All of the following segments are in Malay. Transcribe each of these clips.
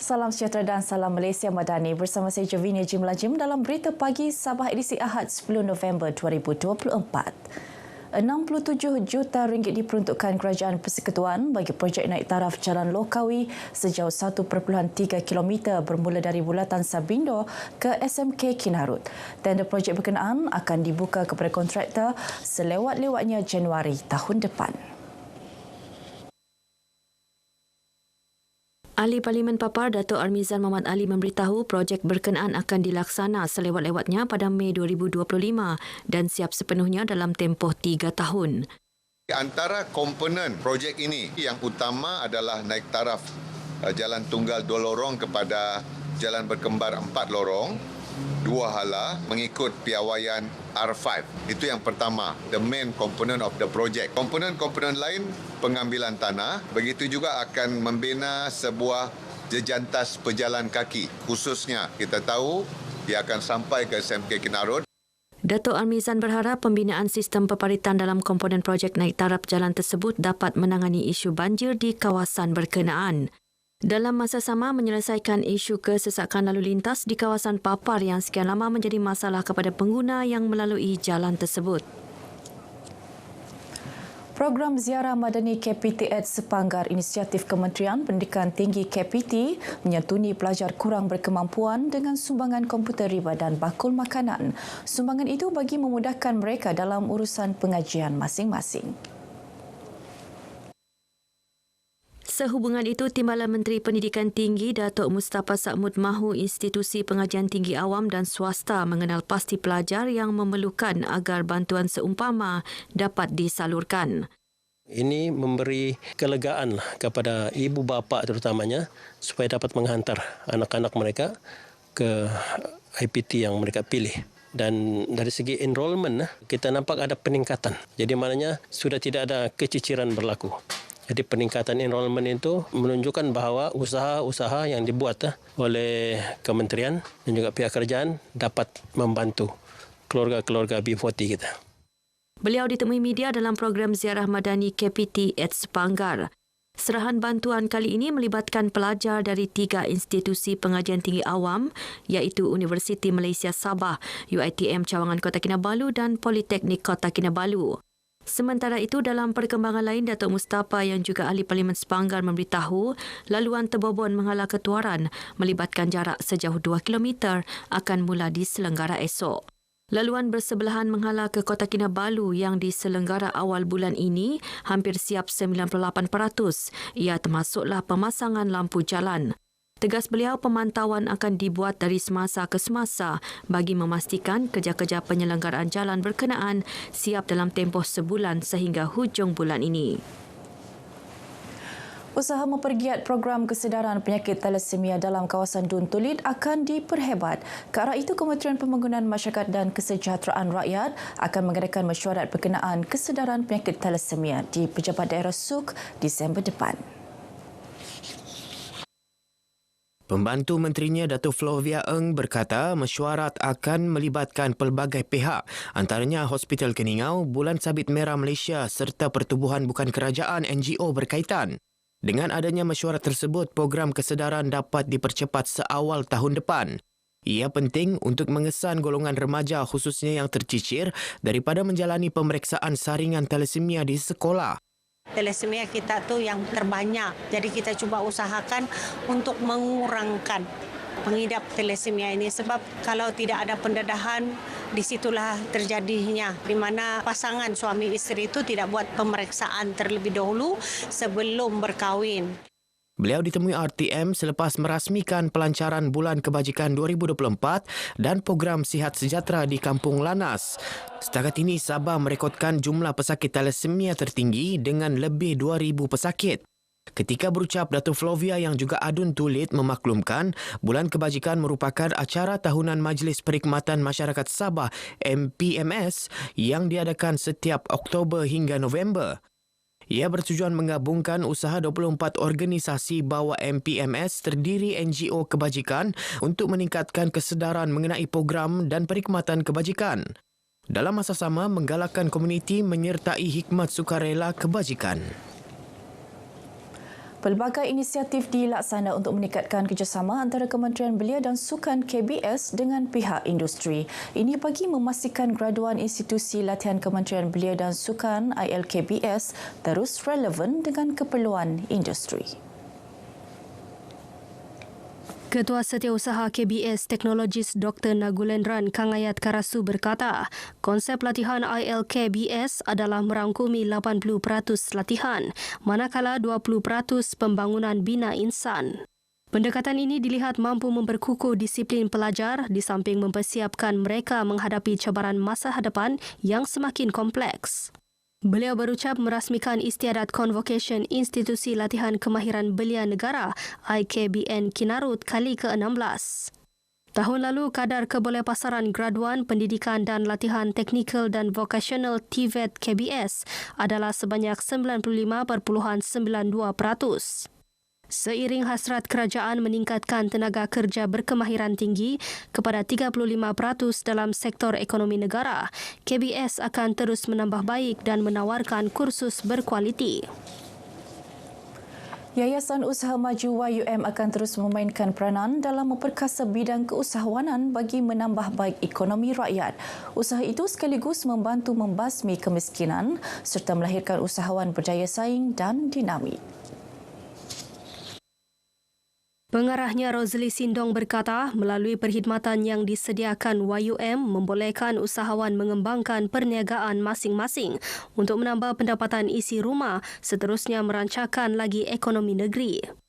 Salam sejahtera dan salam Malaysia Madani. Bersama saya Javinia Jimlajim dalam Berita Pagi Sabah edisi Ahad 10 November 2024. 67 juta ringgit diperuntukkan Kerajaan Persekutuan bagi projek naik taraf Jalan Lokawi sejauh 1.3 km bermula dari Bulatan Sabindo ke SMK Kinarut. Tender projek berkenaan akan dibuka kepada kontraktor selewat-lewatnya Januari tahun depan. Ahli Parlimen Papar Dato' Armizan Mohamad Ali memberitahu projek berkenaan akan dilaksana selewat-lewatnya pada Mei 2025 dan siap sepenuhnya dalam tempoh 3 tahun. Antara komponen projek ini yang utama adalah naik taraf jalan tunggal 2 lorong kepada jalan berkembar 4 lorong, 2 hala mengikut piawaian R5. Itu yang pertama, the main component of the project. Komponen-komponen lain pengambilan tanah, begitu juga akan membina sebuah jejantas pejalan kaki. Khususnya kita tahu dia akan sampai ke SMK Kinarut. Dato' Armizan berharap pembinaan sistem peparitan dalam komponen projek naik taraf jalan tersebut dapat menangani isu banjir di kawasan berkenaan. Dalam masa sama menyelesaikan isu kesesakan lalu lintas di kawasan Papar yang sekian lama menjadi masalah kepada pengguna yang melalui jalan tersebut. Program Ziarah Madani KPT at Sepanggar Inisiatif Kementerian Pendidikan Tinggi KPT menyantuni pelajar kurang berkemampuan dengan sumbangan komputer riba dan bakul makanan. Sumbangan itu bagi memudahkan mereka dalam urusan pengajian masing-masing. Sehubungan itu, Timbalan Menteri Pendidikan Tinggi Datuk Mustafa Sa'mud mahu institusi pengajian tinggi awam dan swasta mengenal pasti pelajar yang memerlukan agar bantuan seumpama dapat disalurkan. Ini memberi kelegaan kepada ibu bapa terutamanya supaya dapat menghantar anak-anak mereka ke IPT yang mereka pilih. Dan dari segi enrolment, kita nampak ada peningkatan. Jadi maknanya sudah tidak ada keciciran berlaku. Jadi peningkatan enrolment itu menunjukkan bahawa usaha-usaha yang dibuat oleh kementerian dan juga pihak kerajaan dapat membantu keluarga-keluarga B40 kita. Beliau ditemui media dalam program Ziarah Madani KPT at Sepanggar. Serahan bantuan kali ini melibatkan pelajar dari 3 institusi pengajian tinggi awam iaitu Universiti Malaysia Sabah, UiTM Cawangan Kota Kinabalu dan Politeknik Kota Kinabalu. Sementara itu, dalam perkembangan lain, Datuk Mustafa yang juga ahli Parlimen Sepanggar memberitahu laluan terbobon menghala ketuaran melibatkan jarak sejauh 2 km akan mula diselenggara esok. Laluan bersebelahan menghala ke Kota Kinabalu yang diselenggara awal bulan ini hampir siap 98%. Ia termasuklah pemasangan lampu jalan. Tegas beliau, pemantauan akan dibuat dari semasa ke semasa bagi memastikan kerja-kerja penyelenggaraan jalan berkenaan siap dalam tempoh sebulan sehingga hujung bulan ini. Usaha mempergiat program kesedaran penyakit thalassemia dalam kawasan Dun Tulid akan diperhebat. Ke arah itu, Kementerian Pembangunan Masyarakat dan Kesejahteraan Rakyat akan mengadakan mesyuarat berkenaan kesedaran penyakit thalassemia di Pejabat Daerah Suk Disember depan. Pembantu Menterinya Datuk Flovia Eng berkata mesyuarat akan melibatkan pelbagai pihak, antaranya Hospital Keningau, Bulan Sabit Merah Malaysia serta Pertubuhan Bukan Kerajaan NGO berkaitan. Dengan adanya mesyuarat tersebut, program kesedaran dapat dipercepat seawal tahun depan. Ia penting untuk mengesan golongan remaja khususnya yang tercicir daripada menjalani pemeriksaan saringan thalassemia di sekolah. Thalassemia kita tu yang terbanyak. Jadi kita cuba usahakan untuk mengurangkan pengidap thalassemia ini sebab kalau tidak ada pendedahan di situlah terjadinya di mana pasangan suami isteri itu tidak buat pemeriksaan terlebih dahulu sebelum berkahwin. Beliau ditemui RTM selepas merasmikan pelancaran Bulan Kebajikan 2024 dan program Sihat Sejahtera di Kampung Lanas. Setakat ini, Sabah merekodkan jumlah pesakit thalassemia tertinggi dengan lebih 2,000 pesakit. Ketika berucap, Datuk Flovia yang juga Adun Tulid memaklumkan Bulan Kebajikan merupakan acara tahunan Majlis Perkhidmatan Masyarakat Sabah MPMS yang diadakan setiap Oktober hingga November. Ia bertujuan menggabungkan usaha 24 organisasi bawah MPMS terdiri NGO kebajikan untuk meningkatkan kesedaran mengenai program dan perkhidmatan kebajikan. Dalam masa sama, menggalakkan komuniti menyertai hikmat sukarela kebajikan. Pelbagai inisiatif dilaksana untuk meningkatkan kerjasama antara Kementerian Belia dan Sukan KBS dengan pihak industri. Ini bagi memastikan graduan institusi latihan Kementerian Belia dan Sukan ILKBS terus relevan dengan keperluan industri. Ketua Setiausaha KBS Teknologis Dr. Nagulendran Kangayat Karasu berkata, konsep latihan ILKBS adalah merangkumi 80% latihan, manakala 20% pembangunan bina insan. Pendekatan ini dilihat mampu memperkukuh disiplin pelajar di samping mempersiapkan mereka menghadapi cabaran masa hadapan yang semakin kompleks. Beliau berucap merasmikan istiadat Convocation Institusi Latihan Kemahiran Belia Negara IKBN Kinarut kali ke-16. Tahun lalu, kadar kebolehpasaran graduan pendidikan dan latihan teknikal dan vocational TVET KBS adalah sebanyak 95.92%. Seiring hasrat kerajaan meningkatkan tenaga kerja berkemahiran tinggi kepada 35% dalam sektor ekonomi negara, KBS akan terus menambah baik dan menawarkan kursus berkualiti. Yayasan Usaha Maju YUM akan terus memainkan peranan dalam memperkasa bidang keusahawanan bagi menambah baik ekonomi rakyat. Usaha itu sekaligus membantu membasmi kemiskinan serta melahirkan usahawan berjaya saing dan dinamik. Pengarahnya Rozli Sindong berkata, melalui perkhidmatan yang disediakan YUM membolehkan usahawan mengembangkan perniagaan masing-masing untuk menambah pendapatan isi rumah, seterusnya merancakan lagi ekonomi negeri.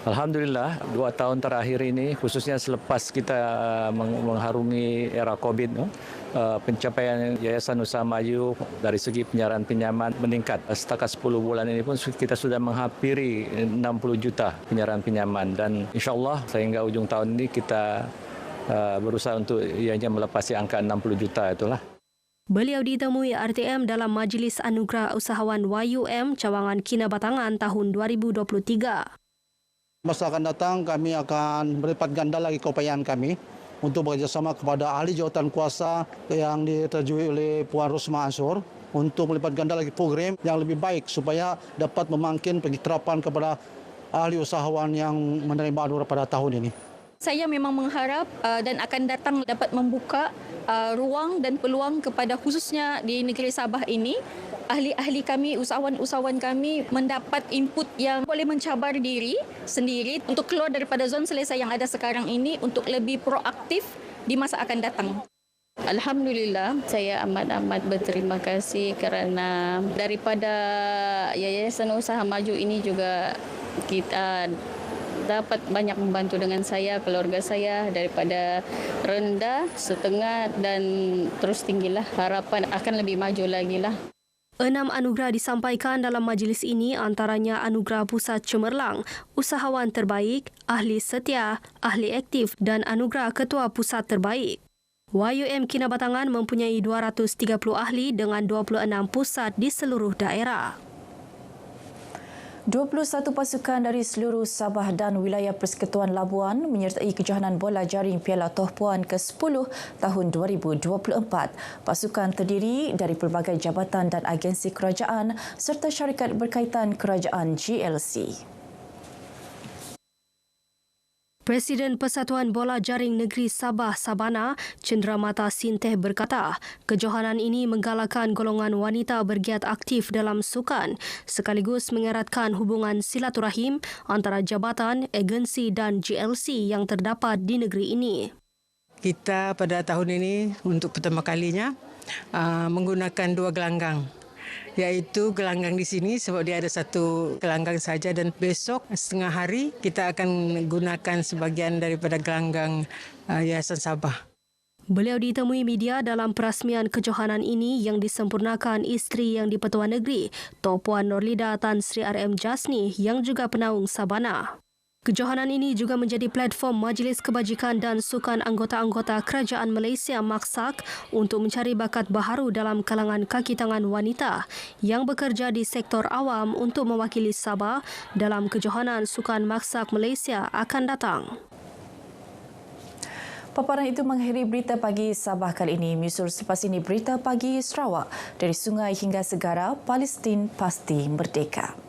Alhamdulillah, 2 tahun terakhir ini, khususnya selepas kita mengharungi era COVID, pencapaian Yayasan Usaha Maju dari segi penyiaran pinjaman meningkat. Setakat 10 bulan ini pun kita sudah menghampiri 60 juta penyiaran pinjaman dan insyaAllah sehingga ujung tahun ini kita berusaha untuk ianya melepasi angka 60 juta itulah. Beliau ditemui RTM dalam Majlis Anugerah Usahawan YUM Cawangan Kinabatangan tahun 2023. Masa akan datang kami akan berlipat ganda lagi keupayaan kami untuk bekerjasama kepada ahli jawatan kuasa yang diterjui oleh Puan Rosma Ansor untuk melipat ganda lagi program yang lebih baik supaya dapat memangkin pengiterapan kepada ahli usahawan yang menerima anugerah pada tahun ini. Saya memang mengharap dan akan datang dapat membuka ruang dan peluang kepada khususnya di negeri Sabah ini, ahli-ahli kami, usahawan-usahawan kami mendapat input yang boleh mencabar diri sendiri untuk keluar daripada zon selesai yang ada sekarang ini untuk lebih proaktif di masa akan datang. Alhamdulillah, saya amat-amat berterima kasih kerana daripada Yayasan Usaha Maju ini juga kita dapat banyak membantu dengan saya, keluarga saya daripada rendah, setengah dan terus tinggilah. Harapan akan lebih maju lagi lah. 6 anugerah disampaikan dalam majlis ini, antaranya Anugerah Pusat Cemerlang, Usahawan Terbaik, Ahli Setia, Ahli Aktif dan Anugerah Ketua Pusat Terbaik. YUM Kinabatangan mempunyai 230 ahli dengan 26 pusat di seluruh daerah. 21 pasukan dari seluruh Sabah dan wilayah Persekutuan Labuan menyertai kejohanan bola jaring Piala Toh Puan ke-10 tahun 2024. Pasukan terdiri dari pelbagai jabatan dan agensi kerajaan serta syarikat berkaitan kerajaan GLC. Presiden Persatuan Bola Jaring Negeri Sabah Sabana, Cenderamata Sinteh berkata, kejohanan ini menggalakkan golongan wanita bergiat aktif dalam sukan sekaligus mengeratkan hubungan silaturahim antara jabatan, agensi dan GLC yang terdapat di negeri ini. Kita pada tahun ini untuk pertama kalinya menggunakan 2 gelanggang. Iaitu gelanggang di sini sebab dia ada 1 gelanggang saja dan besok setengah hari kita akan gunakan sebahagian daripada gelanggang Yayasan Sabah. Beliau ditemui media dalam perasmian kejohanan ini yang disempurnakan isteri yang di-Pertuan Negeri, Toh Puan Norlida Tan Sri RM Jasni yang juga penaung Sabana. Kejohanan ini juga menjadi platform Majlis Kebajikan dan Sukan anggota-anggota Kerajaan Malaysia MAKSAK untuk mencari bakat baharu dalam kalangan kaki tangan wanita yang bekerja di sektor awam untuk mewakili Sabah dalam kejohanan Sukan MAKSAK Malaysia akan datang. Paparan itu mengakhiri berita pagi Sabah kali ini. Menyusul selepas ini berita pagi Sarawak. Dari sungai hingga segara, Palestin pasti merdeka.